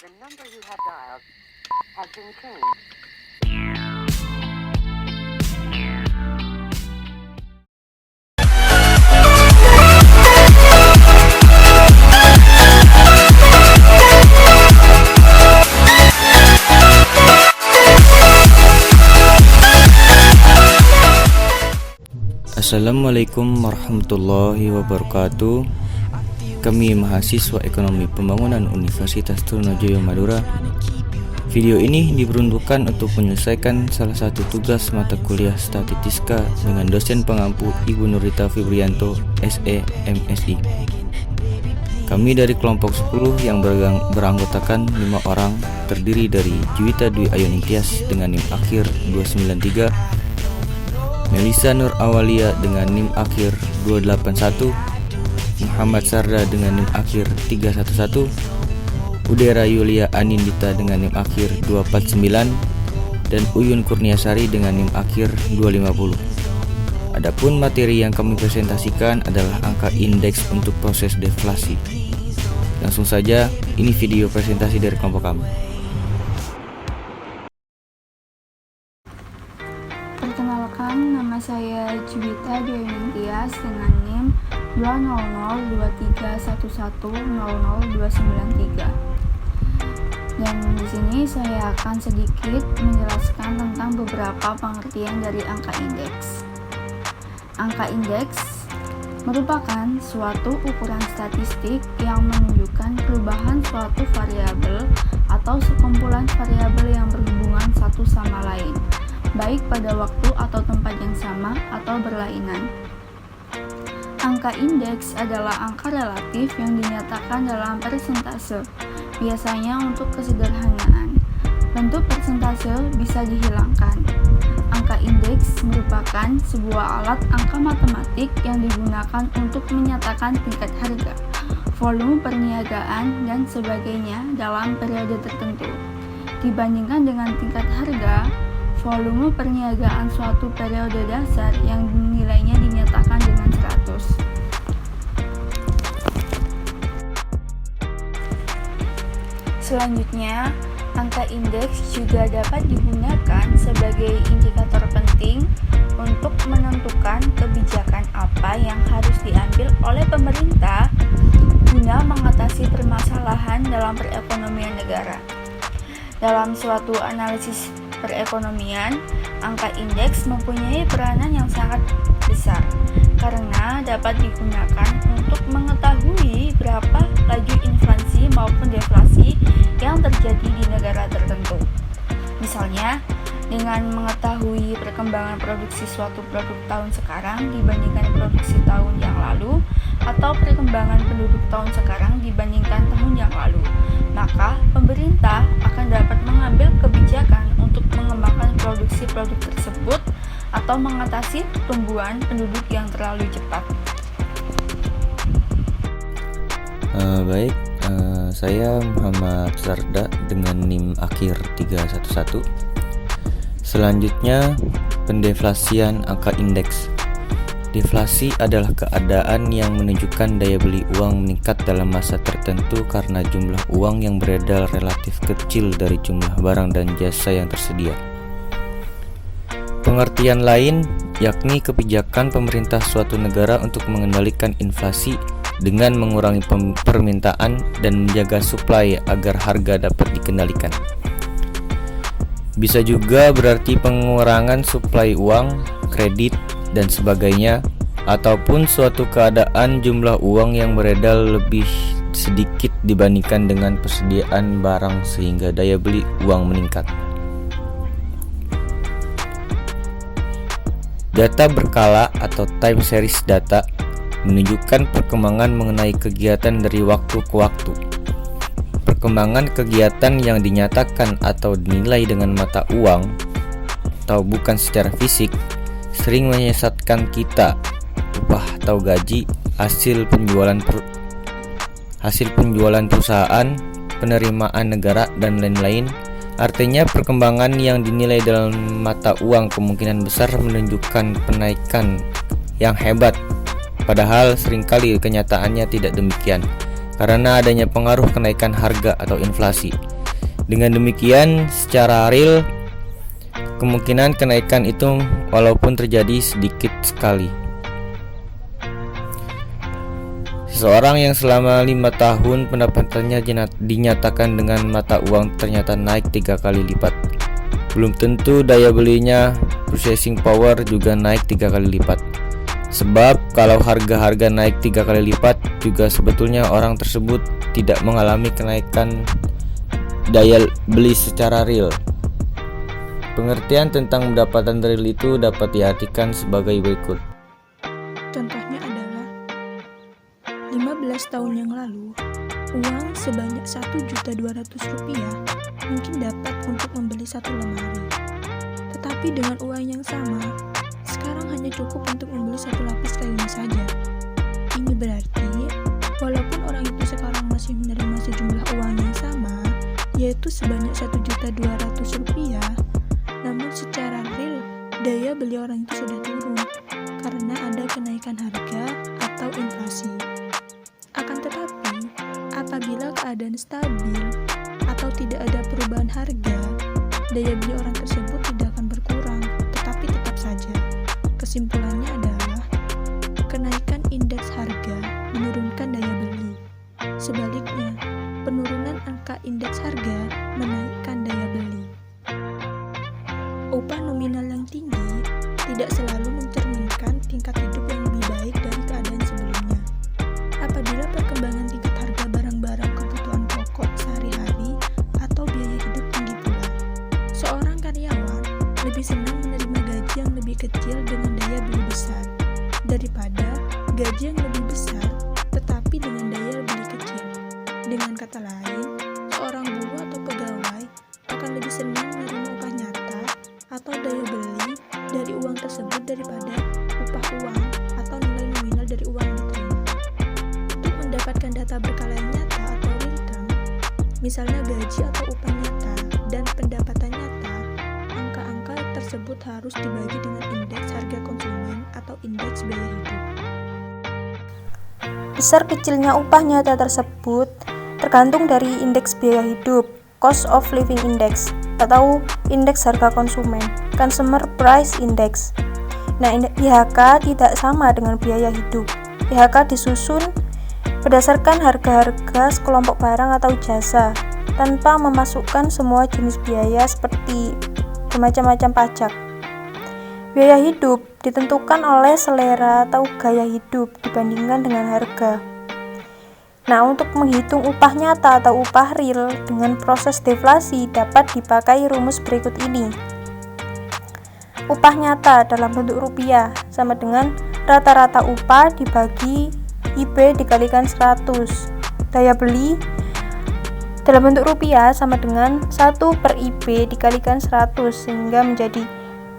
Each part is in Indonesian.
The number you have dialed has been changed. Assalamualaikum warahmatullahi wabarakatuh. Kami mahasiswa Ekonomi Pembangunan Universitas Trunojoyo Madura. Video ini diperuntukkan untuk menyelesaikan salah satu tugas mata kuliah Statistika dengan dosen pengampu Ibu Nurita Fibrianto, SE, MSI. Kami dari kelompok 10 yang beranggotakan 5 orang, terdiri dari Juwita Dwi Ayuningstias dengan NIM akhir 293, Melisa Nur Awalia dengan NIM akhir 281, Muhammad Sarda dengan NIM akhir 311, Udera Yulia Anindita dengan NIM akhir 249, dan Uyun Kurniasari dengan NIM akhir 250. Adapun materi yang kami presentasikan adalah angka indeks untuk proses deflasi. Langsung saja, ini video presentasi dari kelompok kami. Perkenalkan, nama saya Juwita Dwi Ayuningstias dengan NIM 2002311000293. Dan di sini saya akan sedikit menjelaskan tentang beberapa pengertian dari angka indeks. Angka indeks merupakan suatu ukuran statistik yang menunjukkan perubahan suatu variabel atau sekumpulan variabel yang berhubungan satu sama lain, baik pada waktu atau tempat yang sama atau berlainan. Angka indeks adalah angka relatif yang dinyatakan dalam persentase, biasanya untuk kesederhanaan. Bentuk persentase bisa dihilangkan. Angka indeks merupakan sebuah alat angka matematik yang digunakan untuk menyatakan tingkat harga, volume perniagaan, dan sebagainya dalam periode tertentu. Dibandingkan dengan tingkat harga, volume perniagaan suatu periode dasar yang nilainya dinyatakan dengan 100. Selanjutnya, angka indeks juga dapat digunakan sebagai indikator penting untuk menentukan kebijakan apa yang harus diambil oleh pemerintah guna mengatasi permasalahan dalam perekonomian negara. Dalam suatu analisis perekonomian, angka indeks mempunyai peranan yang sangat besar karena dapat digunakan untuk mengetahui berapa laju inflasi maupun deflasi yang terjadi di negara tertentu. Misalnya, dengan mengetahui perkembangan produksi suatu produk tahun sekarang dibandingkan produksi tahun yang lalu, atau perkembangan penduduk tahun sekarang dibandingkan tahun yang lalu, maka pemerintah akan dapat mengambil kebijakan untuk mengembangkan produksi produk tersebut atau mengatasi pertumbuhan penduduk yang terlalu cepat. Saya Muhammad Sarda dengan NIM akhir 311. Selanjutnya, pendeflasian angka indeks. Deflasi adalah keadaan yang menunjukkan daya beli uang meningkat dalam masa tertentu karena jumlah uang yang beredar relatif kecil dari jumlah barang dan jasa yang tersedia. Pengertian lain yakni kebijakan pemerintah suatu negara untuk mengendalikan inflasi dengan mengurangi permintaan dan menjaga suplai agar harga dapat dikendalikan. Bisa juga berarti pengurangan suplai uang, kredit, dan sebagainya, ataupun suatu keadaan jumlah uang yang beredar lebih sedikit dibandingkan dengan persediaan barang sehingga daya beli uang meningkat. Data berkala atau time series data menunjukkan perkembangan mengenai kegiatan dari waktu ke waktu. Perkembangan kegiatan yang dinyatakan atau dinilai dengan mata uang atau bukan secara fisik sering menyesatkan kita. Upah atau gaji, hasil penjualan perusahaan, penerimaan negara, dan lain-lain. Artinya perkembangan yang dinilai dalam mata uang kemungkinan besar menunjukkan penaikan yang hebat. Padahal seringkali kenyataannya tidak demikian, karena adanya pengaruh kenaikan harga atau inflasi. Dengan demikian, secara real, kemungkinan kenaikan itu walaupun terjadi sedikit sekali. Seseorang yang selama 5 tahun pendapatannya dinyatakan dengan mata uang ternyata naik 3 kali lipat. Belum tentu daya belinya, purchasing power juga naik 3 kali lipat. Sebab kalau harga-harga naik 3 kali lipat, juga sebetulnya orang tersebut tidak mengalami kenaikan daya beli secara real. Pengertian tentang pendapatan real itu dapat diartikan sebagai berikut. Contohnya adalah 15 tahun yang lalu, uang sebanyak Rp1.200.000 mungkin dapat untuk membeli satu lemari. Tetapi dengan uang yang sama, sekarang hanya cukup untuk membeli satu lapis kainnya saja. Ini berarti, walaupun orang itu sekarang masih menerima sejumlah uang yang sama, yaitu sebanyak Rp1.200.000, namun secara real, daya beli orang itu sudah turun karena ada kenaikan harga atau inflasi. Akan tetapi, apabila keadaan stabil atau tidak ada perubahan harga, daya beli orang tersebut tidak akan berkurang, tetapi tetap saja. Kesimpulannya adalah, kenaikan indeks harga menurunkan daya beli. Sebaliknya, penurunan angka indeks harga menaikkan daya beli. Upah nominal yang tinggi tidak selalu mencerminkan tingkat hidup yang lebih baik dari keadaan sebelumnya. Apabila perkembangan tingkat harga barang-barang kebutuhan pokok sehari-hari atau biaya hidup tinggi pula, seorang karyawan lebih senang menerima gaji yang lebih kecil dengan daya beli besar daripada gaji yang lebih besar tetapi dengan daya beli kecil. Dengan kata lain, seorang buruh atau pegawai akan lebih senang menerima upah nyata atau daya beli dari uang tersebut daripada upah uang atau nilai nominal dari uang yang diterima. Untuk mendapatkan data berkala yang nyata atau real term, misalnya gaji atau upah nyata dan pendapatan nyata, angka-angka tersebut harus dibagi dengan indeks harga konsumen atau indeks biaya hidup. Besar kecilnya upah nyata tersebut tergantung dari indeks biaya hidup, cost of living index, atau indeks harga konsumen, consumer price index. Nah, IHK tidak sama dengan biaya hidup. IHK disusun berdasarkan harga-harga sekelompok barang atau jasa, tanpa memasukkan semua jenis biaya seperti bermacam-macam pajak. Biaya hidup ditentukan oleh selera atau gaya hidup dibandingkan dengan harga. Nah, untuk menghitung upah nyata atau upah real dengan proses deflasi dapat dipakai rumus berikut ini. Upah nyata dalam bentuk rupiah sama dengan rata-rata upah dibagi IB dikalikan 100. Daya beli dalam bentuk rupiah sama dengan 1 per IB dikalikan 100, sehingga menjadi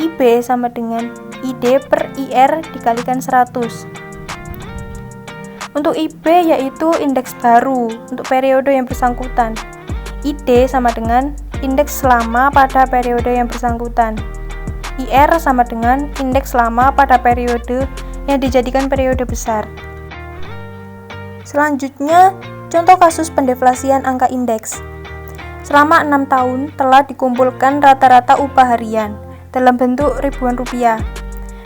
IB sama dengan ID per IR dikalikan 100. Untuk IB yaitu indeks baru untuk periode yang bersangkutan. ID sama dengan indeks lama pada periode yang bersangkutan. IR sama dengan indeks lama pada periode yang dijadikan periode besar. Selanjutnya, contoh kasus pendeflasian angka indeks. Selama 6 tahun telah dikumpulkan rata-rata upah harian dalam bentuk ribuan rupiah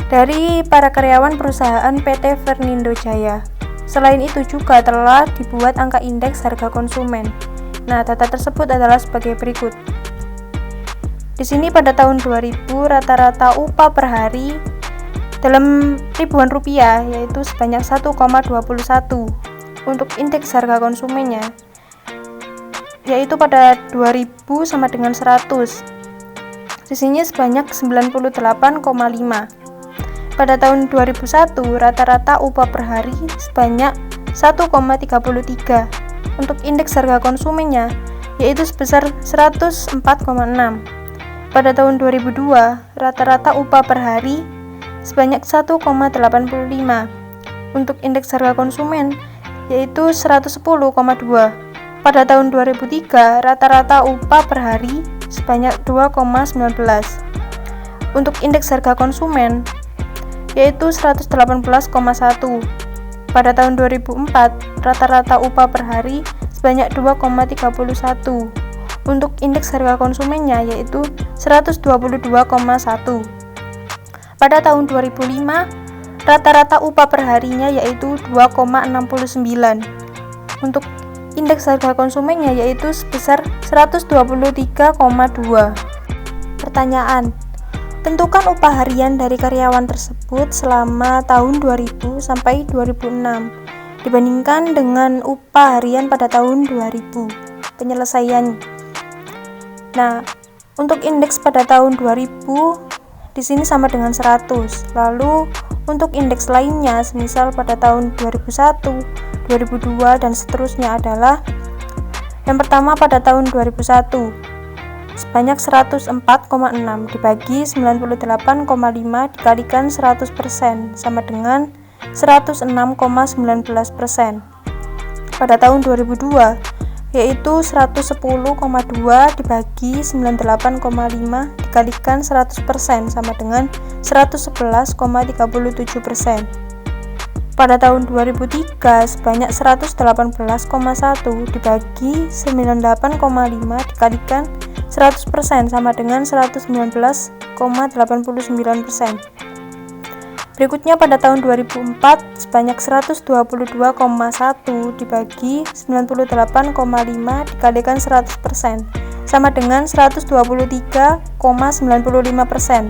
dari para karyawan perusahaan PT Vernindo Jaya. Selain itu juga telah dibuat angka indeks harga konsumen. Nah, data tersebut adalah sebagai berikut. Di sini pada tahun 2000 rata-rata upah per hari dalam ribuan rupiah yaitu sebanyak 1,21. Untuk indeks harga konsumennya yaitu pada 2000 sama dengan 100. Di sini sebanyak 98,5. Pada tahun 2001, rata-rata upah per hari sebanyak 1,33. Untuk indeks harga konsumennya, yaitu sebesar 104,6. Pada tahun 2002, rata-rata upah per hari sebanyak 1,85. Untuk indeks harga konsumen, yaitu 110,2. Pada tahun 2003, rata-rata upah per hari sebanyak 2,19. Untuk indeks harga konsumen, yaitu 118,1. Pada tahun 2004, rata-rata upah per hari sebanyak 2,31. untuk indeks harga konsumennya yaitu 122,1. Pada tahun 2005, rata-rata upah per harinya yaitu 2,69. Untuk indeks harga konsumennya yaitu sebesar 123,2. Pertanyaan: tentukan upah harian dari karyawan tersebut selama tahun 2000 sampai 2006 dibandingkan dengan upah harian pada tahun 2000. Penyelesaian. Nah, untuk indeks pada tahun 2000 di sini sama dengan 100. Lalu untuk indeks lainnya semisal pada tahun 2001, 2002 dan seterusnya adalah yang pertama pada tahun 2001 sebanyak 104,6 dibagi 98,5 dikalikan 100% sama dengan 106,19%. Pada tahun 2002 yaitu 110,2 dibagi 98,5 dikalikan 100% sama dengan 111,37%. Pada tahun 2003 sebanyak 118,1 dibagi 98,5 dikalikan 100% sama dengan 119,89%. Berikutnya pada tahun 2004 sebanyak 122,1 dibagi 98,5 dikalikan 100% sama dengan 123,95%.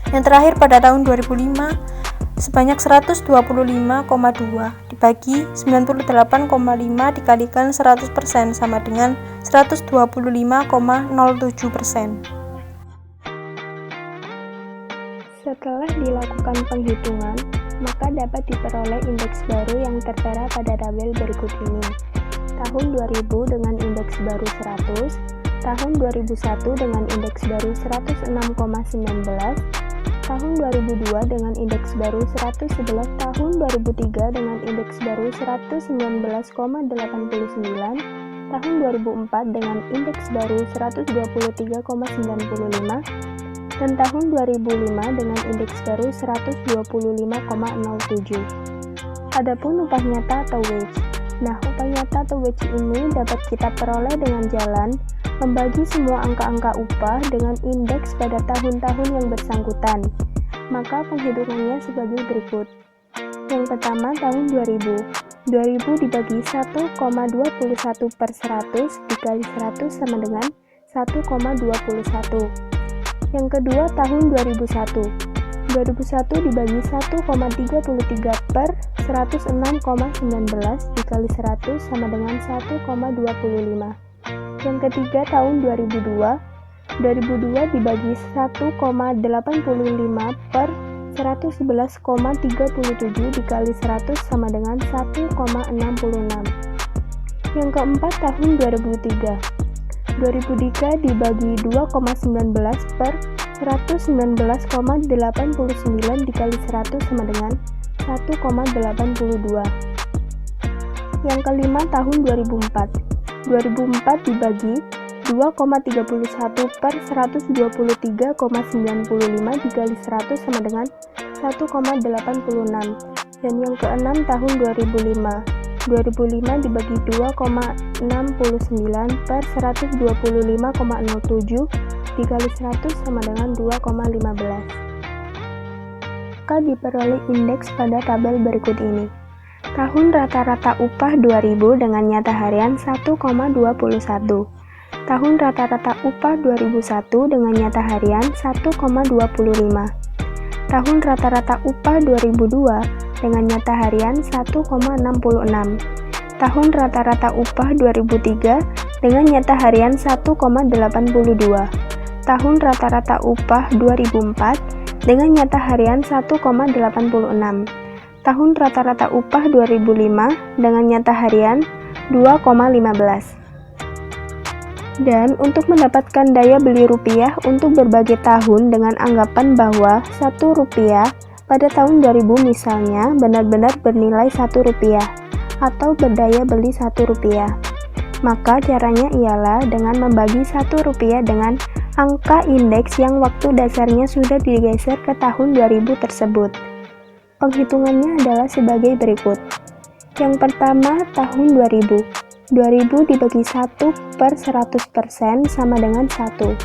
Yang terakhir pada tahun 2005 sebanyak 125,2 dibagi 98,5 dikalikan 100% sama dengan 125,07%. Setelah dilakukan penghitungan, maka dapat diperoleh indeks baru yang tertera pada tabel berikut ini. Tahun 2000 dengan indeks baru 100, tahun 2001 dengan indeks baru 106,19, tahun 2002 dengan indeks baru 111, tahun 2003 dengan indeks baru 119,89, tahun 2004 dengan indeks baru 123,95, dan tahun 2005 dengan indeks baru 125,07. Adapun upah nyata atau wage. Nah, upah nyata atau wage ini dapat kita peroleh dengan jalan membagi semua angka-angka upah dengan indeks pada tahun-tahun yang bersangkutan. Maka penghitungannya sebagai berikut. Yang pertama tahun 2000. 2000 dibagi 1,21 per 100 dikali 100 sama dengan 1,21. Yang kedua tahun 2001. 2001 dibagi 1,33 per 106,19 dikali 100 sama dengan 1,25. Yang ketiga tahun 2002. 2002 dibagi 1,85 per 111,37 dikali 100 sama dengan 1,66. Yang keempat tahun 2003. 2003 dibagi 2,19 per 119,89 dikali 100 sama dengan 1,82. Yang kelima tahun 2004. 2004 dibagi 2,31 per 123,95 dikali 100 sama dengan 1,86. Dan yang keenam tahun 2005. 2005 dibagi 2,69 per 125,07 dikali 100 sama dengan 2,15. Maka diperoleh indeks pada tabel berikut ini. Tahun rata-rata upah 2000 dengan nyata harian 1,21. Tahun rata-rata upah 2001 dengan nyata harian 1,25. Tahun rata-rata upah 2002 dengan nyata harian 1,66. Tahun rata-rata upah 2003 dengan nyata harian 1,82. Tahun rata-rata upah 2004 dengan nyata harian 1,86. Tahun rata-rata upah 2005 dengan nyata harian 2,15. Dan untuk mendapatkan daya beli rupiah untuk berbagai tahun dengan anggapan bahwa 1 rupiah pada tahun 2000 misalnya benar-benar bernilai 1 rupiah atau berdaya beli 1 rupiah. Maka caranya ialah dengan membagi 1 rupiah dengan angka indeks yang waktu dasarnya sudah digeser ke tahun 2000 tersebut. Penghitungannya adalah sebagai berikut. Yang pertama tahun 2000. 2000 dibagi 1 per 100% sama dengan 1.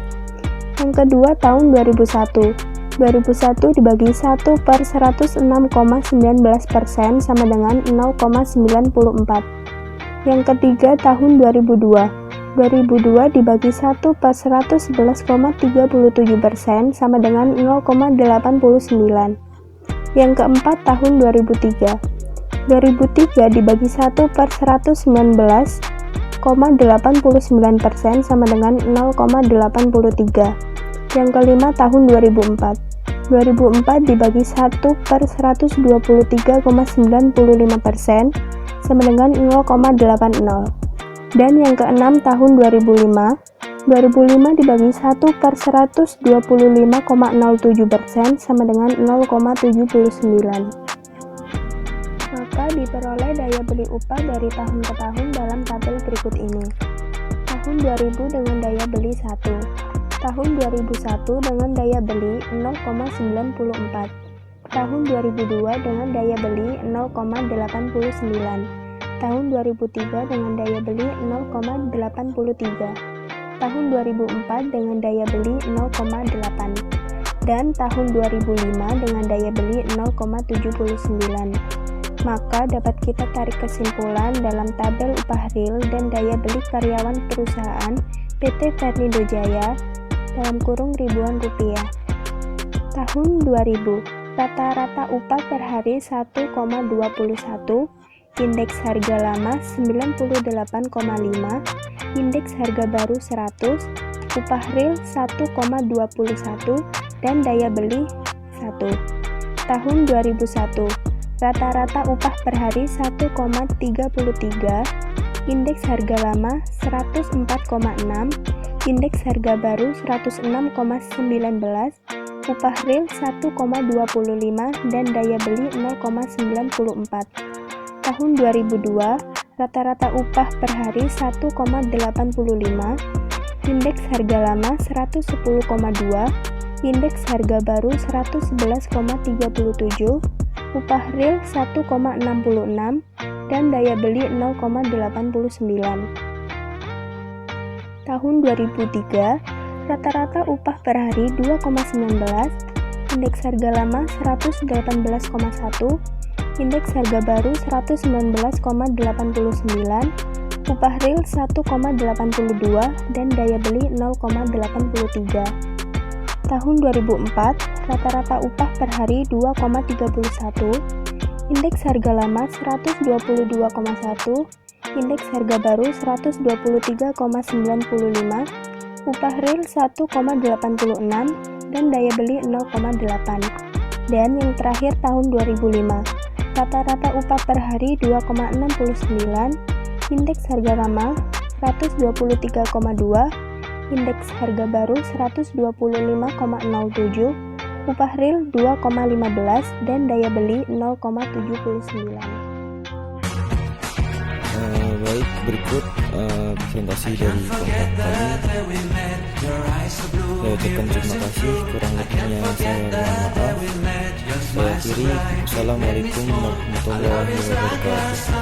Yang kedua tahun 2001. 2001 dibagi 1 per 106,19% sama dengan 0,94. Yang ketiga tahun 2002. 2002 dibagi 1 per 111,37% sama dengan 0,89. Yang keempat tahun 2003. 2003 dibagi 1 per 119,89% sama dengan 0,83. Yang kelima tahun 2004. 2004 dibagi 1 per 123,95% sama dengan 0,80. Dan yang keenam tahun 2005. 2005 dibagi 1 per 125,07% sama dengan 0,79. Maka diperoleh daya beli upah dari tahun ke tahun dalam tabel berikut ini. Tahun 2000 dengan daya beli 1. Tahun 2001 dengan daya beli 0,94. Tahun 2002 dengan daya beli 0,89. Tahun 2003 dengan daya beli 0,83. Tahun 2004 dengan daya beli 0,8. Dan tahun 2005 dengan daya beli 0,79. Maka dapat kita tarik kesimpulan dalam tabel upah real dan daya beli karyawan perusahaan PT Vernindo Jaya dalam kurung ribuan rupiah. Tahun 2000, rata-rata upah per hari 1,21, indeks harga lama 98,5, indeks harga baru 100, upah real 1,21, dan daya beli 1. Tahun 2001, rata-rata upah per hari 1,33, indeks harga lama 104,6, indeks harga baru 106,19, upah real 1,25, dan daya beli 0,94. Tahun 2002, rata-rata upah per hari 1,85, indeks harga lama 110,2, indeks harga baru 111,37, upah real 1,66, dan daya beli 0,89. Tahun 2003, rata-rata upah per hari 2,19, indeks harga lama 118,1, indeks harga baru 119,89, upah real 1,82, dan daya beli 0,83. Tahun 2004, rata-rata upah per hari 2,31, indeks harga lama 122,1, indeks harga baru 123,95, upah real 1,86, dan daya beli 0,8. Dan yang terakhir tahun 2005, rata-rata upah per hari 2,69, indeks harga lama 123,2, indeks harga baru 125,07, upah real 2,15, dan daya beli 0,79. Baik, berikut presentasi dari kelompok kami. Saya ucapkan terima kasih, kurang lebihnya saya mohon maaf. Saya akhiri, Assalamualaikum warahmatullahi wabarakatuh.